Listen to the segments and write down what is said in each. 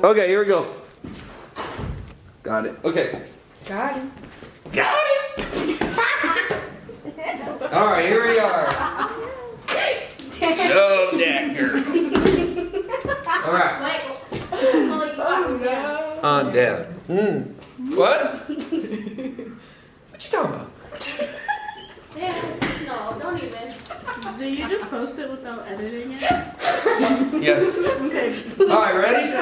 Okay, here we go. Got it. Okay. Got it. Got it! Alright, here we are. No, Jacker. Alright. On down. What? What you talking about? No, don't even. Do you just post it without editing it? Yes. Okay. Alright, ready?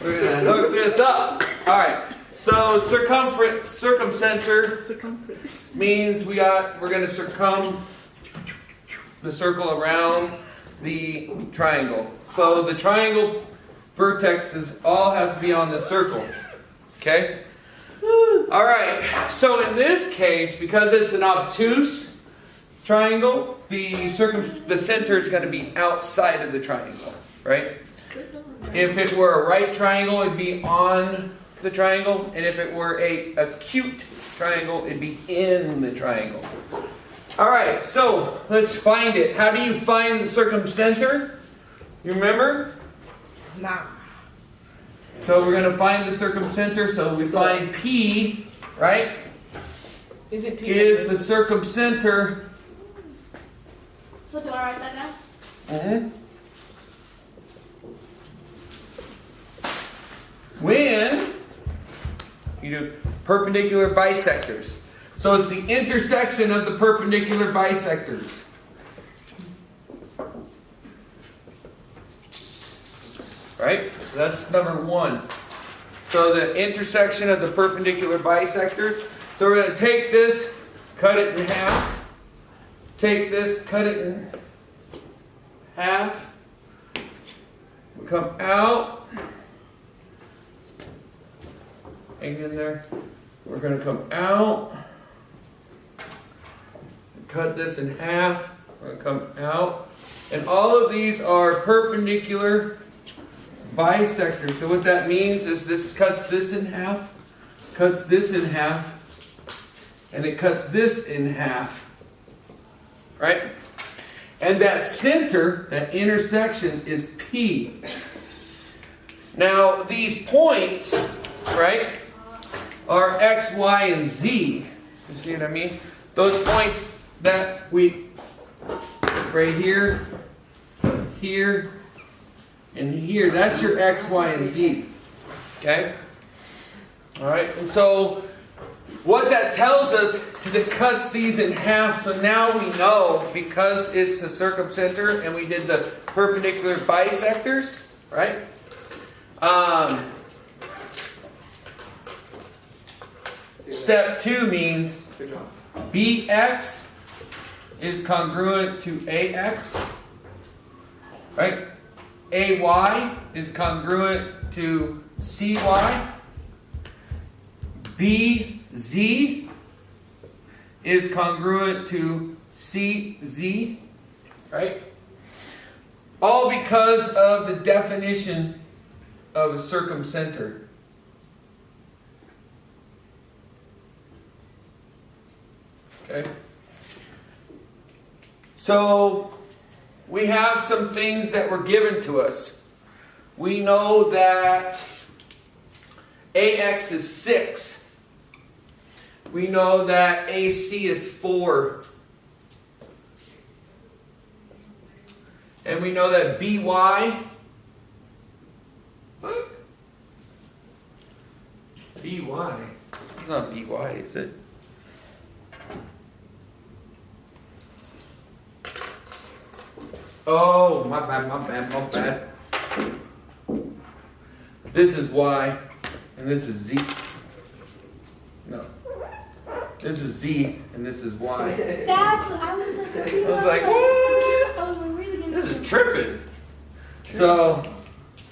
We're gonna hook this up. Alright. So circumference circumcenter means we're gonna circum the circle around the triangle. So the triangle vertexes all have to be on the circle. Okay? Alright, so in this case, because it's an obtuse triangle, the center is going to be outside of the triangle, right? If it were a right triangle, it'd be on the triangle, and if it were a acute triangle, it'd be in the triangle. Alright, so let's find it. How do you find the circumcenter? You remember? Nah. So we're going to find the circumcenter. So we find P, right? Is it P? Is the circumcenter. So do I write that down? When you do perpendicular bisectors. So it's the intersection of the perpendicular bisectors. Right? So that's number one. So the intersection of the perpendicular bisectors. So we're going to take this, cut it in half. Take this, cut it in half. We come out. Hang in there. We're going to come out. Cut this in half. We're going to come out. And all of these are perpendicular bisectors. So what that means is this cuts this in half, cuts this in half, and it cuts this in half. Right? And that center, that intersection, is P. Now, these points, right, are X, Y, and Z. You see what I mean? Those points that we, right here, here, and here, that's your X, Y, and Z. Okay? Alright, and so what that tells us is it cuts these in half. So now we know, because it's the circumcenter and we did the perpendicular bisectors, right? Step 2 means BX is congruent to AX, right? AY is congruent to CY. BZ is congruent to CZ, right? All because of the definition of a circumcenter. Okay? So, we have some things that were given to us. We know that AX is 6. We know that AC is 4. And we know that BY, what? BY, it's not BY, is it? Oh, my bad. This is Y, and this is Z. No. This is Z, and this is Y. That's what I was like. I was like, what? I was really gonna. This is tripping. So,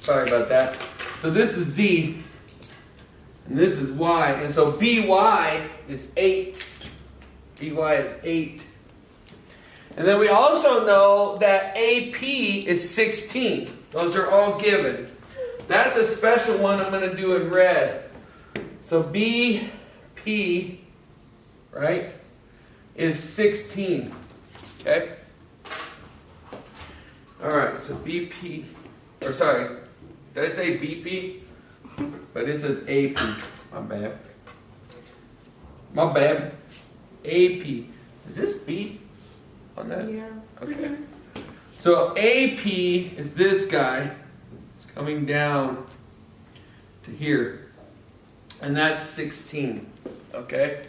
sorry about that. So this is Z, and this is Y, and so BY is 8. BY is 8. And then we also know that AP is 16. Those are all given. That's a special one I'm going to do in red. So BP, right, is 16. Okay? Alright, so BP Or sorry, did I say BP? But it says AP. My bad. My bad. AP. Is this B on that? Yeah. Okay. So AP is this guy. It's coming down to here. And that's 16. Okay?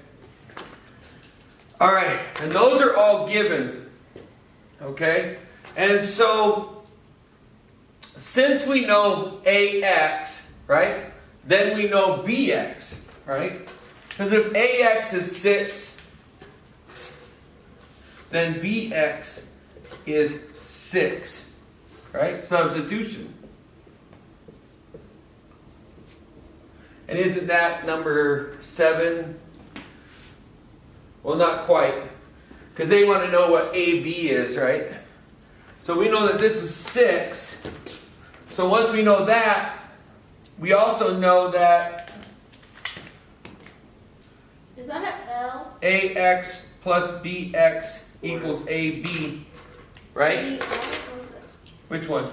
Alright, and those are all given. Okay? And so, since we know AX, right? Then we know BX, right? Because if AX is 6, then BX is 6, right? Substitution. And isn't that number 7? Well, not quite. Because they want to know what AB is, right? So we know that this is 6. So once we know that, we also know that Is that an L? AX plus BX equals AB, right? B, L? What is it? Which one?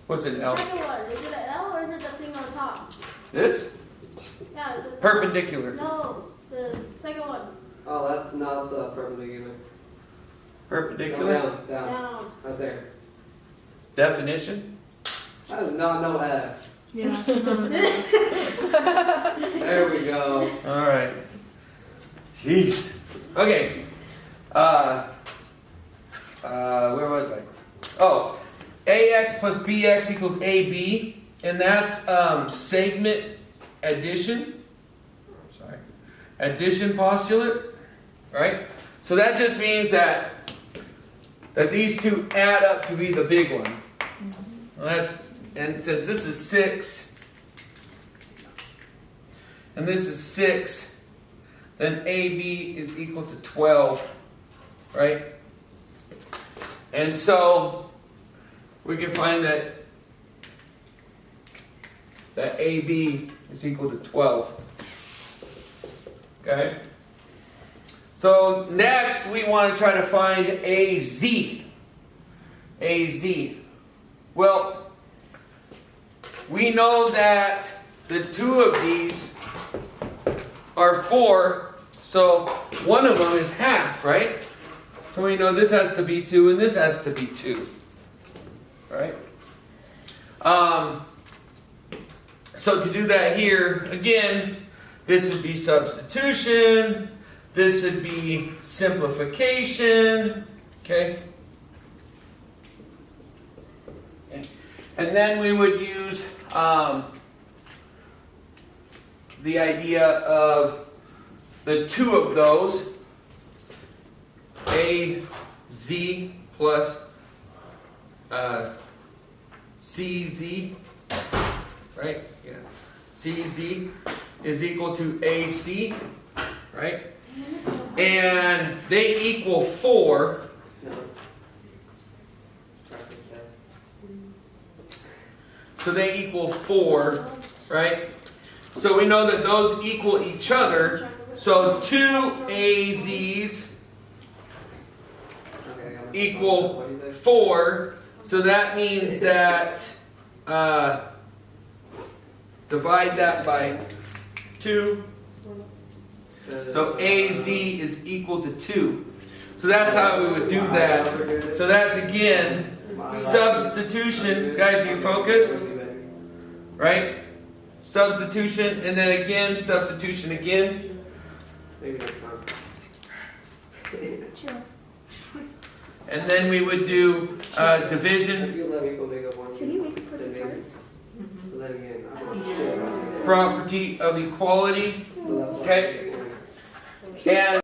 What's an L? The second one. Is it an L or is it the thing on top? This? Yeah, is it Perpendicular. No, the second one. Oh, that's not perpendicular. Perpendicular? Down. Down. Right there. Definition? That is not no F. Yeah. There we go. Alright. Jeez. Okay. Where was I? Oh. AX plus BX equals AB. And that's segment addition. Sorry. Addition postulate. Right? So that just means that these two add up to be the big one. Well, and since this is 6 and this is 6, then AB is equal to 12, right? And so we can find that AB is equal to 12. Okay? So next we want to try to find AZ. AZ. Well, we know that the two of these are 4, so one of them is half, right? So we know this has to be 2 and this has to be 2, right? So to do that here, again, this would be substitution, this would be simplification, okay? And then we would use the idea of the two of those, AZ plus CZ, right? Yeah. CZ is equal to AC, right? And they equal 4. No, it's practice test. So they equal 4, right? So we know that those equal each other. So 2 AZs Okay, I got it. equal What do you say? 4. So that means that divide that by 2. So AZ is equal to 2. So that's how we would do that. So that's again substitution. Guys, you focused? Right? Substitution, and then again, substitution again. Maybe next time. Chill. And then we would do division, If you let me go make up one. Can you make it put then it maybe. Let me in. I'm Yeah. shit. property of equality, So that's why Okay. I'm- and